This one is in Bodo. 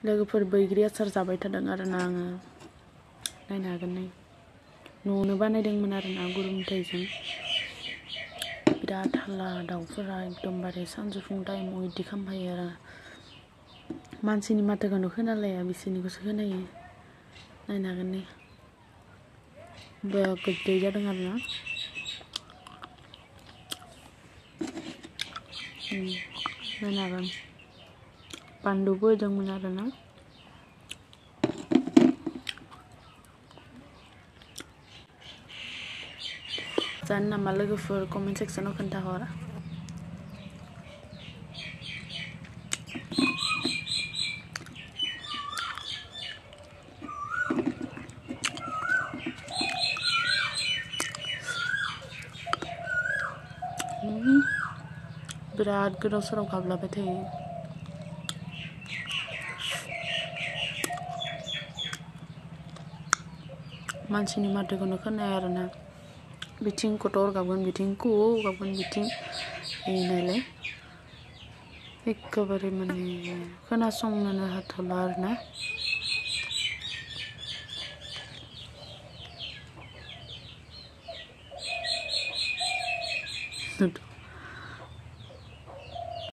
लोगोफोर बैग्रि आसार जाबाय थादों आरोना आङो नायनो हागोन नै न'आवनो बानायदोंमोन आरोना गुर मेथाइजों बिराद हाल्ला दाउफोरा एकदमबारे सानजौफुं टाइमाव इदि खामफायो आरो मानसिनि माथोखौनो खोनालाया बिसोरनिखौसो खोनायो नायनो हागोन नै गोदै जादों आरोना नायनो हागोन बानलुबो होदोंमोन आरोना जानो नामा लोगोफोर कमेन्ट सेक्सनाव खोन्थाहर बिराद गोदाव सोराव गाबलाबाय थायो मानसिनि माथोखौनो खोनाया आरोना बिथिं कटर गाबगोन बिथिं कु गाबगोन बिथिं नायलाय एखेबारे माने खोनासंनोनो हाथ'ला आरोना